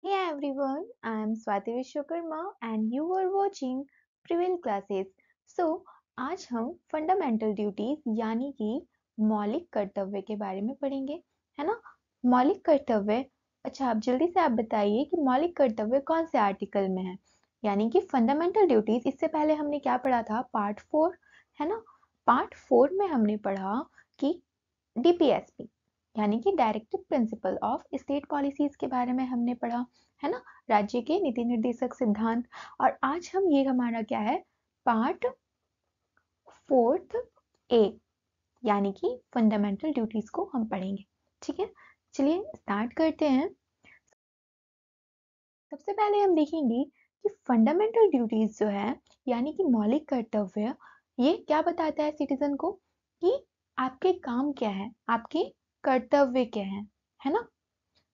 Hey everyone, I am Swati Vishwakarma and you are watching Prevail Classes. So, आज हम fundamental duties यानी कि मौलिक कर्तव्य के बारे में पढ़ेंगे, है ना? मौलिक कर्तव्य। अच्छा, आप जल्दी से आप बताइए कि मौलिक कर्तव्य कौन से आर्टिकल में है? यानी कि फंडामेंटल ड्यूटीज, इससे पहले हमने क्या पढ़ा था? पार्ट 4, है ना? पार्ट 4 में हमने पढ़ा कि डीपीएसपी यानी कि directive principle of state policies के बारे में हमने पढ़ा, है ना? राज्य के नीति निर्देशक सिद्धांत। और आज हम ये हमारा क्या है? पार्ट 4 ए यानी कि फंडामेंटल ड्यूटीज को हम पढ़ेंगे। ठीक है, चलिए स्टार्ट करते हैं। सबसे पहले हम देखेंगे कि फंडामेंटल ड्यूटीज जो है यानी कि मौलिक कर्तव्य, ये क्या बताता है सिटीजन को कि आपके काम क्या है, आपके कर्तव्य क्या है ना?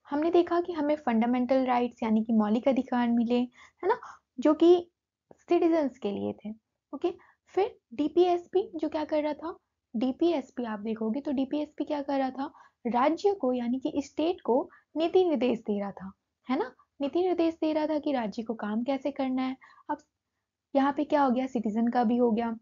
हमने देखा कि हमें फंडामेंटल राइट्स यानी कि मौलिक अधिकार मिले, है ना, जो कि सिटीजन्स के लिए थे। ओके, फिर डीपीएसपी जो क्या कर रहा था? डीपीएसपी आप देखोगे तो डीपीएसपी क्या कर रहा था? राज्य को यानी कि स्टेट को नीति निर्देश दे रहा था, है ना? नीति निर्देश दे रहा था कि राज्य को काम कैसे करना है। अब यहाँ पे क्या हो गया? सिटीजन का भी हो गया,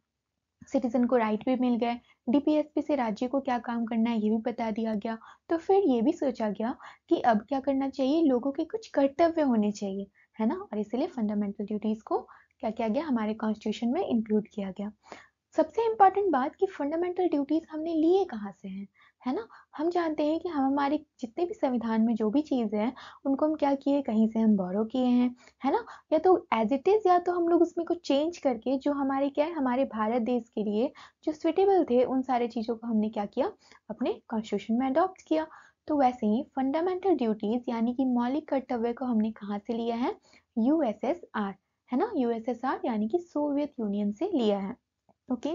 सिटीजन को राइट भी मिल गए। डीपीएसपी से राज्य को क्या काम करना है ये भी बता दिया गया। तो फिर ये भी सोचा गया कि अब क्या करना चाहिए, लोगों के कुछ कर्तव्य होने चाहिए, है ना? और इसलिए फंडामेंटल ड्यूटीज को क्या किया गया? हमारे कॉन्स्टिट्यूशन में इंक्लूड किया गया। सबसे इम्पॉर्टेंट बात कि फंडामेंटल ड्यूटीज हमने लिए कहाँ से हैं, है ना? हम जानते हैं कि हम हमारे जितने भी संविधान में जो भी चीज़ है उनको हम क्या किए? कहीं से हम बोरो किए हैं, है ना? या तो एज इट इज, या तो हम लोग उसमें कुछ चेंज करके जो हमारे क्या है, हमारे भारत देश के लिए जो सुटेबल थे उन सारे चीज़ों को हमने क्या किया? अपने कॉन्स्टिट्यूशन में अडॉप्ट किया। तो वैसे ही फंडामेंटल ड्यूटीज यानी कि मौलिक कर्तव्य को हमने कहाँ से लिया है? यूएसएसआर, है ना? यूएसएसआर यानी कि सोवियत यूनियन से लिया है। ओके,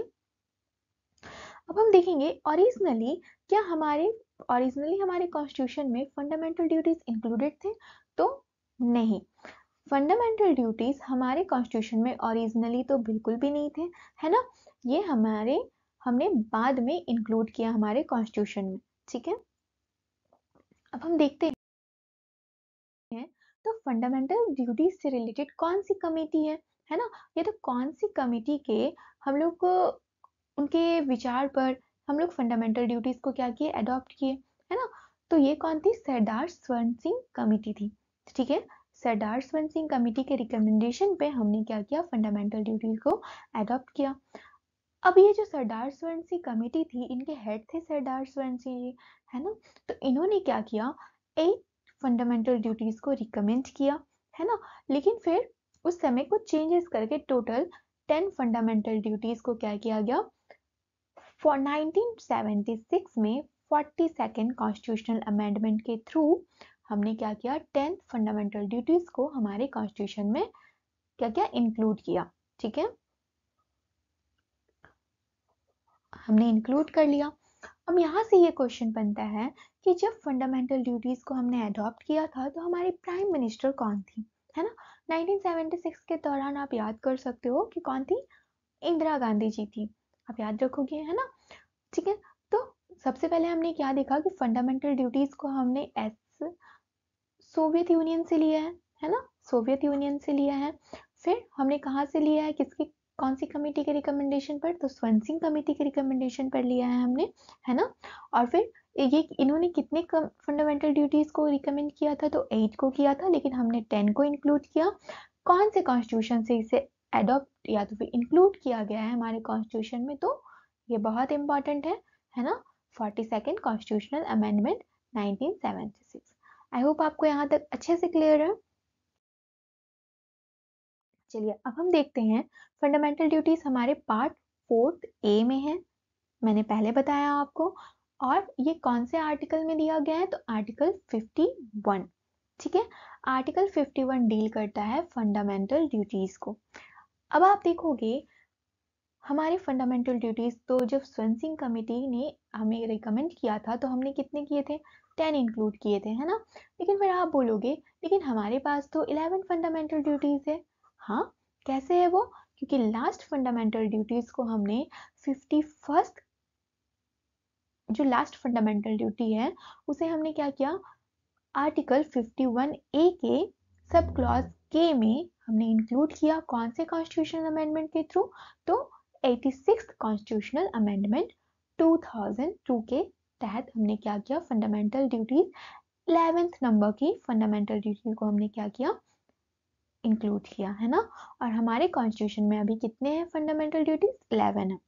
अब हम देखेंगे ओरिजिनली क्या हमारे कॉन्स्टिट्यूशन में फंडामेंटल ड्यूटीज इंक्लूडेड थे? तो नहीं, फंडामेंटल ड्यूटीज हमारे कॉन्स्टिट्यूशन में ओरिजिनली तो बिल्कुल भी नहीं थे, है ना? ये हमने बाद में इंक्लूड किया हमारे कॉन्स्टिट्यूशन में। ठीक है, अब हम देखते हैं तो फंडामेंटल ड्यूटीज से रिलेटेड कौन सी कमेटी है ना? ये तो कौन सी कमेटी के हम लोग उनके विचार पर हम लोग फंडामेंटल ड्यूटीज को क्या किए? अडॉप्ट किए, है ना? तो ये कौन थी? सरदार स्वर्ण सिंह कमेटी थी। ठीक है, सरदार स्वर्ण सिंह कमेटी के रिकमेंडेशन पे हमने क्या किया? फंडामेंटल ड्यूटीज को अडॉप्ट किया। अब ये जो सरदार स्वर्ण सिंह कमेटी थी, इनके हेड थे सरदार स्वर्ण सिंह जी, है ना? तो इन्होंने क्या किया? 8 फंडामेंटल ड्यूटीज को रिकमेंड किया, है ना? लेकिन फिर उस समय कुछ चेंजेस करके टोटल 10 फंडामेंटल ड्यूटीज को क्या किया गया? फॉर 1976 में 42nd कॉन्स्टिट्यूशनल अमेंडमेंट के थ्रू हमने क्या किया? 10 फंडामेंटल ड्यूटीज को हमारे कॉन्स्टिट्यूशन में क्या क्या इंक्लूड किया। ठीक है, हमने इंक्लूड कर लिया। अब यहाँ से ये क्वेश्चन बनता है कि जब फंडामेंटल ड्यूटीज को हमने अडॉप्ट किया था तो हमारी प्राइम मिनिस्टर कौन थी, है ना? 1976 के दौरान आप याद कर सकते हो कि कौन थी? इंदिरा गांधी जी थी। आप याद रखोगे, है ना? ठीक है, तो सबसे पहले हमने क्या देखा कि फंडामेंटल ड्यूटीज को हमने एस सोवियत यूनियन से लिया है ना? सोवियत यूनियन से लिया है। फिर हमने कहाँ से लिया है? किसकी, कौन सी कमेटी के रिकमेंडेशन पर? तो स्वर्ण सिंह कमेटी के रिकमेंडेशन पर लिया है हमने, है ना? और फिर ये इन्होंने कितने फंडामेंटल ड्यूटीज को रिकमेंड किया था? तो 8 को किया था, लेकिन हमने 10 को इंक्लूड किया। कौन से कॉन्स्टिट्यूशन से इसे एडॉप्ट या तो फिर इंक्लूड किया गया है हमारे कॉन्स्टिट्यूशन में? तो ये बहुत इंपॉर्टेंट है ना? 42nd constitutional amendment 1976। I hope आपको यहाँ तक अच्छे से क्लियर है। चलिए अब हम देखते हैं फंडामेंटल ड्यूटीज हमारे पार्ट 4 ए में है, मैंने पहले बताया आपको। और ये कौन से आर्टिकल में दिया गया है? तो आर्टिकल 51। ठीक है, आर्टिकल 51 डील करता है फंडामेंटल ड्यूटीज को। अब आप देखोगे हमारे फंडामेंटल ड्यूटीज तो जब स्वर्ण सिंह कमेटी ने हमें रिकमेंड किया था तो हमने कितने किए थे? 10 इंक्लूड किए थे, है ना? लेकिन फिर आप बोलोगे लेकिन हमारे पास तो 11 फंडामेंटल ड्यूटीज है। हाँ, कैसे है वो? क्योंकि लास्ट फंडामेंटल ड्यूटीज को हमने 51st, जो लास्ट फंडामेंटल ड्यूटी है उसे हमने क्या किया? आर्टिकल 51 ए के सब क्लॉज के में हमने इंक्लूड किया कौन से कॉन्स्टिट्यूशनल अमेंडमेंट के थ्रू, तो 86th कॉन्स्टिट्यूशनल अमेंडमेंट 2002 के तहत हमने क्या किया, फंडामेंटल ड्यूटीज 11th नंबर की फंडामेंटल ड्यूटीज को हमने क्या किया, इंक्लूड किया, है ना। और हमारे कॉन्स्टिट्यूशन में अभी कितने हैं फंडामेंटल ड्यूटीज, 11 है।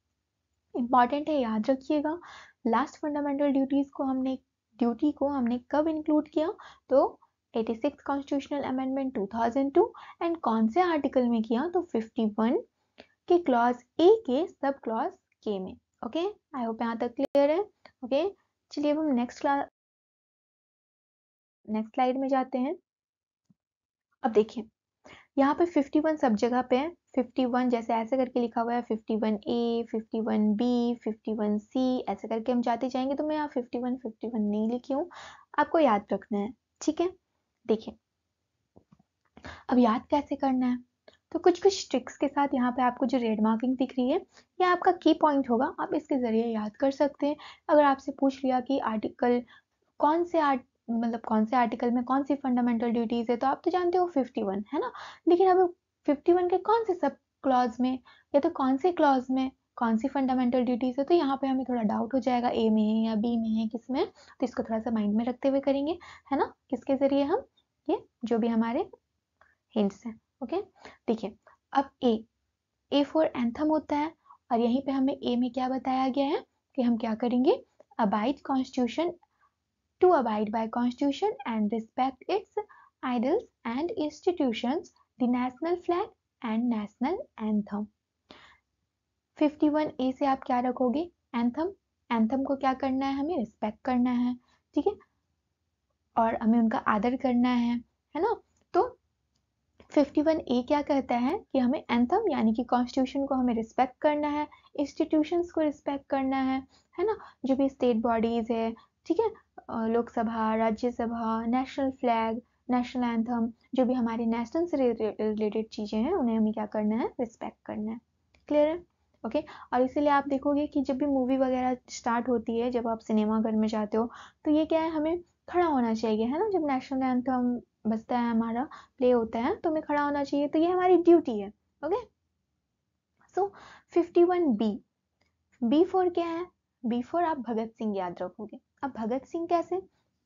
इंपॉर्टेंट है, याद रखिएगा। लास्ट फंडामेंटल ड्यूटी को हमने कब इंक्लूड किया, तो 86th कॉन्स्टिट्यूशनल अमेंडमेंट 2002, एंड कौन से आर्टिकल में किया, तो 51 के क्लॉज ए के सब क्लॉज के में। ओके, आई होप यहाँ तक क्लियर है। ओके, चलिए अब हम नेक्स्ट स्लाइड में जाते हैं। अब देखिए यहाँ पे 51 सब जगह पे है, 51 जैसे ऐसे करके लिखा हुआ है, 51A, 51B, 51C, ऐसे करके हम जाते जाएंगे। तो मैं यहाँ 51 नहीं लिखी हूँ, आपको याद रखना है, ठीक है। देखिए अब याद कैसे करना है, तो कुछ ट्रिक्स के साथ यहाँ पे आपको जो रेड मार्किंग दिख रही है, ये आपका की पॉइंट होगा, आप इसके जरिए याद कर सकते हैं। अगर आपसे पूछ लिया कि आर्टिकल कौन से आर्टिकल में कौन सी फंडामेंटल ड्यूटीज है, तो आप तो जानते हो 51 है ना, लेकिन अब 51 के कौन से सब क्लॉज में या तो कौन से क्लॉज में कौन सी फंडामेंटल ड्यूटीज है, तो यहाँ पे हमें थोड़ा डाउट हो जाएगा, ए में है या बी में है, किस में, तो इसको थोड़ा सा माइंड में रखते हुए करेंगे, है ना, किसके जरिए हम ये जो भी हमारे हिंट्स हैं। ओके, देखिए अब ए फॉर एंथम होता है, और यहीं पे हमें ए में क्या बताया गया है कि हम क्या करेंगे, abide constitution, to abide by constitution and respect its idols and institutions, the national flag and national anthem। 51A से आप क्या रखोगे, एंथम, एंथम को क्या करना है, हमें रिस्पेक्ट करना है, ठीक है, और हमें उनका आदर करना है ना। तो 51A क्या कहता है कि हमें एंथम यानी कि कॉन्स्टिट्यूशन को हमें रिस्पेक्ट करना है, इंस्टीट्यूशंस को रिस्पेक्ट करना है ना, जो भी स्टेट बॉडीज है, ठीक है, Lok Sabha, Rajya Sabha, national flag, national anthem, जो भी हमारे नेशनल से रिलेटेड चीजें हैं, उन्हें हमें क्या करना है, रिस्पेक्ट करना है। क्लियर है? ओके, और इसीलिए आप देखोगे कि जब भी मूवी वगैरह स्टार्ट होती है, जब आप सिनेमा घर में जाते हो, तो ये क्या है, हमें खड़ा होना चाहिए, है ना, जब नेशनल एंथम बजता है, हमारा प्ले होता है, तो हमें खड़ा होना चाहिए, तो ये हमारी ड्यूटी है। ओके, सो 51B, बी फोर क्या है, बी फोर आप भगत सिंह याद रखोगे। अब भगत सिंह कैसे,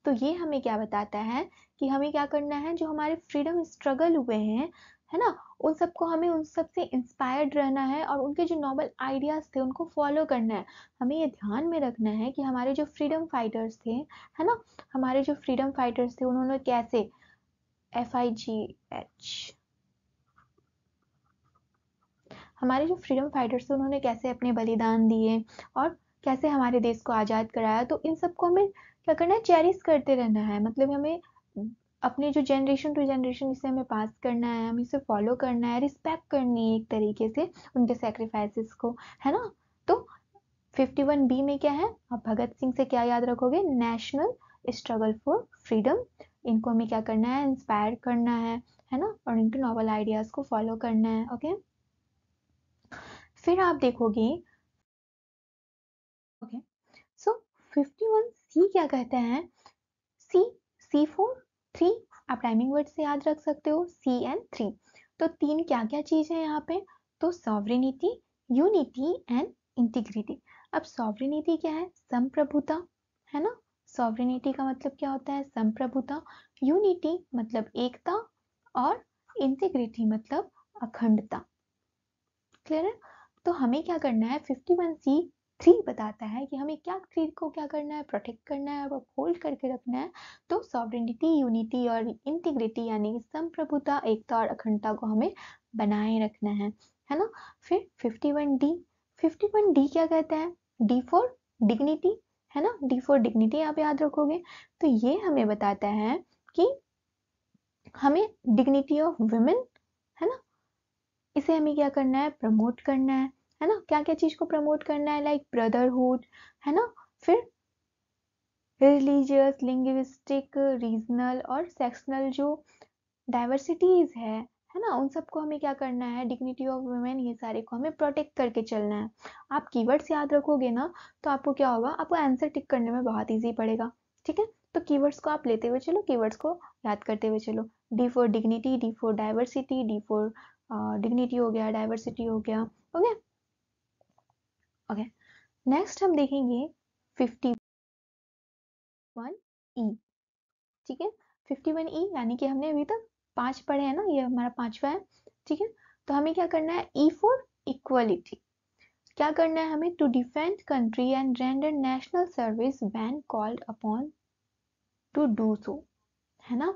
तो ये हमें क्या बताता है कि हमें क्या करना है, जो हमारे फ्रीडम स्ट्रगल हुए हैं, है ना, उन सबको हमें उन सब से इंस्पायर्ड रहना है, और उनके जो नॉबल आइडियाज थे उनको फॉलो करना है। हमें ये ध्यान में रखना है कि हमारे जो फ्रीडम फाइटर्स थे, है ना, हमारे जो फ्रीडम फाइटर्स थे, उन्होंने कैसे FIGH, हमारे जो फ्रीडम फाइटर्स थे, उन्होंने कैसे अपने बलिदान दिए और कैसे हमारे देश को आज़ाद कराया, तो इन सबको हमें क्या करना है, चेरिश करते रहना है, मतलब हमें अपने जो जनरेशन टू जनरेशन इसे हमें पास करना है, हमें इसे फॉलो करना है, रिस्पेक्ट करनी है एक तरीके से उनके सेक्रीफाइसेस को, है ना। तो 51B में क्या है, आप भगत सिंह से क्या याद रखोगे, नेशनल स्ट्रगल फॉर फ्रीडम, इनको हमें क्या करना है, इंस्पायर करना है ना, और इनके नॉवल आइडियाज को फॉलो करना है। ओके, फिर आप देखोगे, ओके, सो 51C क्या कहते हैं, सी फॉर 3, आप राइमिंग वर्ड से याद रख सकते हो, C and 3, तो तीन क्या क्या चीज है यहाँ पे, तो सॉवरेनिटी, यूनिटी एंड इंटीग्रिटी। अब सॉवरेनिटी क्या है, संप्रभुता, है ना, सॉवरेनिटी का मतलब क्या होता है, संप्रभुता, यूनिटी मतलब एकता, और इंटीग्रिटी मतलब अखंडता। क्लियर है? तो हमें क्या करना है, 51C3 बताता है कि हमें क्या चीज को क्या करना है, प्रोटेक्ट करना है और होल्ड करके रखना है, तो सॉवरेनिटी, यूनिटी और इंटीग्रिटी यानी संप्रभुता, एकता और अखंडता को हमें बनाए रखना है ना। फिर 51D क्या कहता है, डी फॉर डिग्निटी, है ना, डी फॉर डिग्निटी आप याद रखोगे, तो ये हमें बताता है कि हमें डिग्निटी ऑफ वुमेन, है ना, इसे हमें क्या करना है, प्रमोट करना है ना, क्या क्या चीज को प्रमोट करना है, लाइक ब्रदरहुड, है ना, फिर रिलीजियस, लिंग्विस्टिक, रीजनल और सेक्शनल जो डाइवर्सिटीज है ना, उन सबको हमें क्या करना है, डिग्निटी ऑफ वुमेन, ये सारे को हमें प्रोटेक्ट करके चलना है। आप कीवर्ड्स याद रखोगे ना, तो आपको क्या होगा, आपको आंसर टिक करने में बहुत ईजी पड़ेगा, ठीक है। तो कीवर्ड्स को आप लेते हुए चलो, कीवर्ड्स को याद करते हुए चलो। D for dignity, D for diversity, D for dignity हो गया, डाइवर्सिटी हो गया। ओके ओके, नेक्स्ट हम देखेंगे 51 ई। ठीक है, 51 ई यानी कि हमने अभी तक 5 पढ़े हैं ना, ये हमारा 5वां है। ठीक है, तो हमें क्या करना है, ई फॉर इक्वलिटी। क्या करना है हमें, to defend country and render national service when called upon to do so, है ना।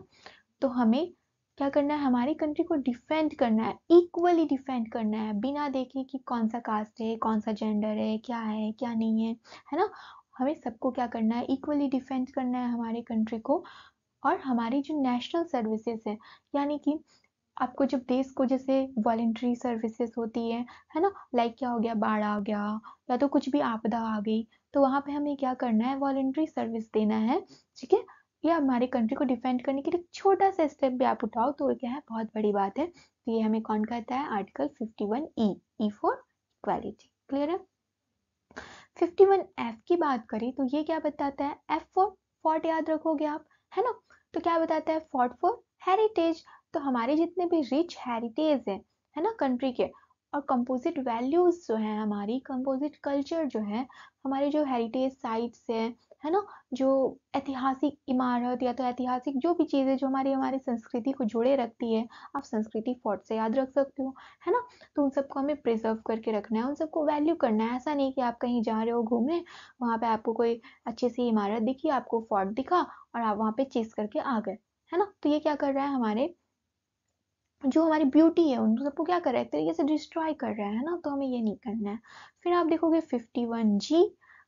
तो हमें क्या करना है, हमारी कंट्री को डिफेंड करना है, इक्वली डिफेंड करना है, बिना देखे कि कौन सा कास्ट है, कौन सा जेंडर है, क्या नहीं है ना। हमें सबको क्या करना है, इक्वली डिफेंड करना है हमारी कंट्री को। और हमारी जो नेशनल सर्विसेज है, यानी कि आपको जब देश को जैसे वॉलेंट्री सर्विसेज होती है ना, लाइक क्या हो गया, बाढ़ आ गया या तो कुछ भी आपदा आ गई, तो वहां पे हमें क्या करना है, वॉलेंट्री सर्विस देना है। ठीक है, ये हमारी कंट्री को डिफेंड करने के लिए छोटा सा स्टेप भी आप उठाओ तो क्या है, बहुत बड़ी बात है। तो ये हमें कौन कहता है, article 51 E for equality. Clear है। 51 एफ की बात करें तो ये क्या बताता है, एफ फॉर फॉर्ट, याद रखोगे आप, है ना। तो क्या बताता है, फॉर्ट फॉर हेरिटेज। तो हमारे जितने भी रिच हेरिटेज है ना कंट्री के, और कंपोजिट वैल्यूज जो है, हमारी कंपोजिट कल्चर जो है, हमारे जो हेरिटेज साइट्स है ना, जो ऐतिहासिक इमारत या तो ऐतिहासिक जो भी चीजें जो हमारी हमारी संस्कृति को जोड़े रखती है, आप संस्कृति फॉर्ट से याद रख सकते हो, है ना। तो उन सबको हमें प्रिजर्व करके रखना है, उन सबको वैल्यू करना है। ऐसा नहीं कि आप कहीं जा रहे हो घूमने, वहां पे आपको कोई अच्छी सी इमारत दिखी, आपको फोर्ट दिखा और आप वहां पे चेस करके आ गए, है ना। तो ये क्या कर रहा है, हमारे जो हमारी ब्यूटी है उन सबको क्या कर रहा है, एक तरीके से डिस्ट्रॉय कर रहा है ना। तो हमें ये नहीं करना है। फिर आप देखोगे 51 जी,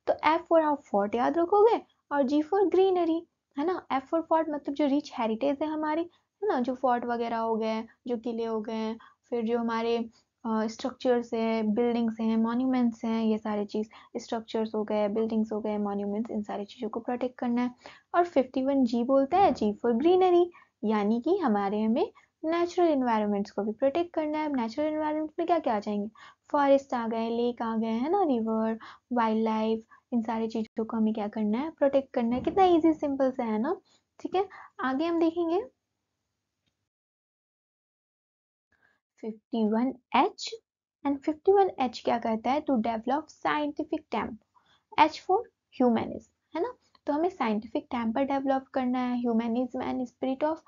तो एफ फॉर आप फोर्ट याद रखोगे, और जी फॉर ग्रीनरी, है ना। एफ फॉर फोर्ट मतलब जो रिच हेरिटेज है हमारी, है ना, जो फोर्ट वगैरह हो गए, जो किले हो गए, फिर जो हमारे स्ट्रक्चर्स है, बिल्डिंग्स हैं, मॉन्यूमेंट्स हैं, ये सारी चीज, स्ट्रक्चर्स हो गए, बिल्डिंग्स हो गए, मॉन्यूमेंट्स, इन सारी चीजों को प्रोटेक्ट करना है। और 51 जी बोलता है, जी फॉर ग्रीनरी, यानी कि हमारे हमें नेचुरल इन्वायरमेंट्स को भी प्रोटेक्ट करना है। नेचुरल इन्वायरमेंट में क्या क्या आ जाएंगे, फॉरेस्ट आ गए, लेक आ गए, है ना, रिवर, वाइल्ड लाइफ, इन सारी चीजों को हमें क्या करना है, प्रोटेक्ट करना है। कितना इजी सिंपल सा है ना। ठीक है, आगे हम देखेंगे 51H। एंड 51H क्या कहता है, to develop scientific temper, H for humanism, है ना। तो हमें साइंटिफिक टेम्पर डेवलप करना है, humanism and spirit of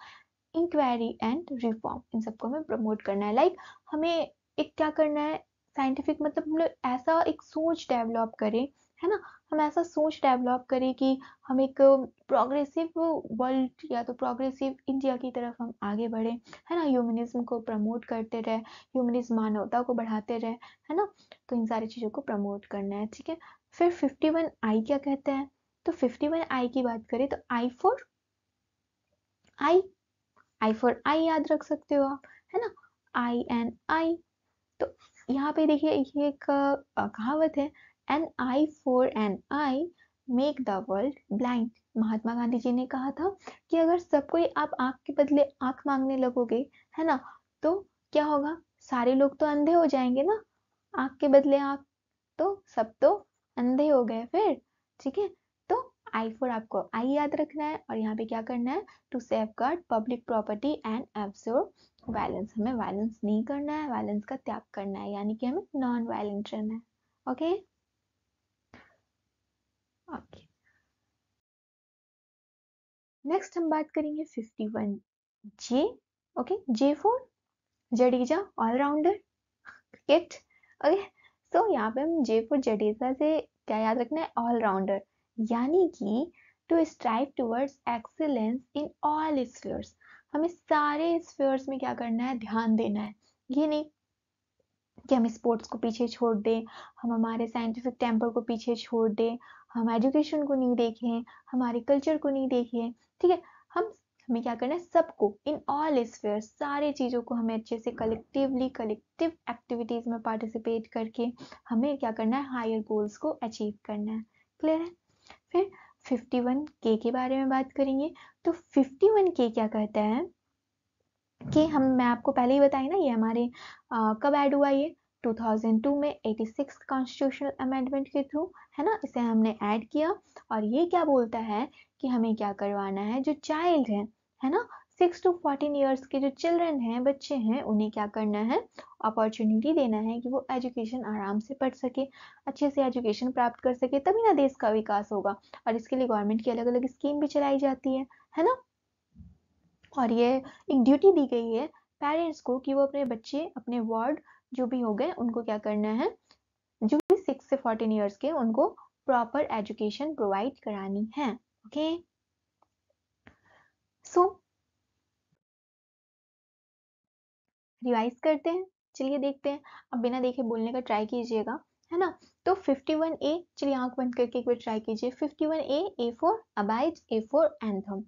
inquiry and reform, इन सबको हमें प्रमोट करना है। लाइक हमें एक क्या करना है, साइंटिफिक मतलब हम लोग ऐसा एक सोच डेवलप करें, है ना। हम ऐसा सोच डेवलप करें कि हम एक प्रोग्रेसिव वर्ल्ड या तो प्रोग्रेसिव इंडिया की तरफ हम आगे बढ़े, है ना। ह्यूमनिज्म को प्रमोट करते रहे, ह्यूमनिज्म मानवता को बढ़ाते रहे, है ना। तो इन सारी चीजों को प्रमोट करना है। ठीक है, फिर 51 आई क्या कहते हैं, तो 51 आई की बात करें तो आई फॉर आई, आई फॉर आई याद रख सकते हो आप, है ना, आई एन आई। तो यहाँ पे देखिए ये एक कहावत है, an eye for an eye make the world blind. Mahatma Gandhi ji ने कहा था कि अगर सब कोई आप आंख के बदले आंख मांगने लगोगे, है ना, तो क्या होगा, सारे लोग तो अंधे हो जाएंगे ना, आंख के बदले आंख, तो सब तो अंधे हो गए फिर। ठीक है, तो आई फॉर आपको आई याद रखना है, और यहाँ पे क्या करना है, to safeguard public property and absorb violence, हमें वायलेंस नहीं करना है, वायलेंस का त्याग करना है, यानी कि हमें नॉन वायलेंट रहना है। ओके ओके, नेक्स्ट हम बात करेंगे 51 J. Okay, J for Jadeja, all-rounder, cricket. Okay, so यहाँ पे हम जे फॉर जडेजा से क्या याद रखना है, ऑलराउंडर, यानी कि to strive towards excellence in all spheres, हमें सारे स्फीयर्स में क्या करना है, ध्यान देना है। ये नहीं कि हम स्पोर्ट्स को पीछे छोड़ दें, हम हमारे साइंटिफिक टेम्पर को पीछे छोड़ दें, हम एजुकेशन को नहीं देखें, हमारे कल्चर को नहीं देखें। ठीक है, हमें क्या करना है, सबको इन ऑल स्फीयर, सारे चीज़ों को हमें अच्छे से कलेक्टिव एक्टिविटीज में पार्टिसिपेट करके हमें क्या करना है, हायर गोल्स को अचीव करना है। क्लियर है। फिर 51 के बारे में बात करेंगे, तो 51 के क्या कहता है कि मैं आपको पहले ही बताई ना, ये हमारे कब ऐड हुआ, ये 2002 में 86 कॉन्स्टिट्यूशनल अमेंडमेंट के थ्रू, है ना, इसे हमने ऐड किया। और ये क्या बोलता है कि हमें क्या करवाना है, जो चाइल्ड है ना, 6 to 14 ईयर्स के जो चिल्ड्रन हैं, बच्चे हैं, उन्हें क्या करना है, अपॉर्चुनिटी देना है कि वो एजुकेशन आराम से पढ़ सके, अच्छे से एजुकेशन प्राप्त कर सके, तभी ना देश का विकास होगा। और इसके लिए गवर्नमेंट की अलग अलग स्कीम भी चलाई जाती है ना। और ये एक ड्यूटी दी गई है पेरेंट्स को कि वो अपने बच्चे, अपने वार्ड जो भी हो गए, उनको क्या करना है, जो भी 6 से 14 ईयर्स के, उनको प्रॉपर एजुकेशन प्रोवाइड करानी है। ओके, सो रिवाइज करते हैं, चलिए देखते हैं। अब बिना देखे बोलने का ट्राई कीजिएगा, है ना। तो 51A, चलिए आंख बंद करके एक बार ट्राई कीजिए। 51A, A for abide, A for anthem.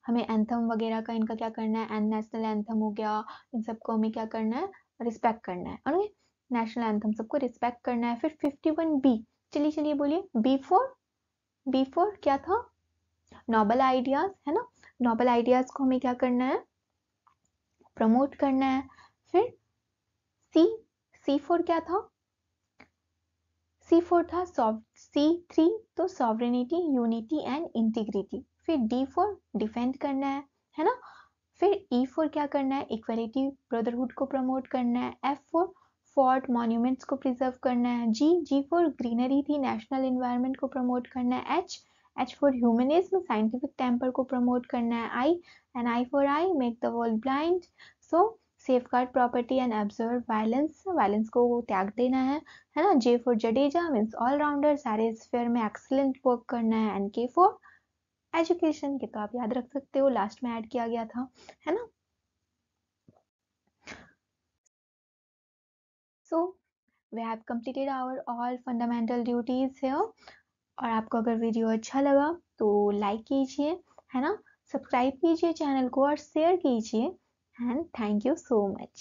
हमें एंथम वगैरह का इनका क्या करना है, नेशनल एंथम हो गया, इन सबको हमें क्या करना है, रिस्पेक्ट करना है। और नेशनल एंथम सबको रिस्पेक्ट करना है। फिर 51B, चलिए चलिए बोलिए। बी फॉर क्या था, नोबल आइडियाज, है ना। नोबल आइडियाज को हमें क्या करना है, प्रमोट करना है। फिर सी, सी फॉर क्या था, सी फॉर था C3 तो सॉवरेनिटी, यूनिटी एंड इंटीग्रिटी। फिर डी फॉर डिफेंड करना है ना। फिर ई फॉर क्या करना है, इक्वलिटी, ब्रदरहुड को प्रमोट करना है। एफ फॉर फोर्ट मॉन्यूमेंट्स को प्रिजर्व करना है। जी फॉर ग्रीनरी थी, नेशनल एनवायरनमेंट को प्रमोट करना है। H for humanism, scientific temper को प्रमोट करना है। I for eye, make the world blind, so safeguard property and observe violence, violence को त्याग देना है ना। J for Jadeja means all-rounder, सारे स्फीयर में एक्सीलेंट वर्क करना है। एंड के फॉर एजुकेशन, के तो आप याद रख सकते हो, लास्ट में ऐड किया गया था, है ना। So we have completed our all fundamental duties here. और आपको अगर वीडियो अच्छा लगा तो लाइक कीजिए, है ना, सब्सक्राइब कीजिए चैनल को और शेयर कीजिए। And thank you so much.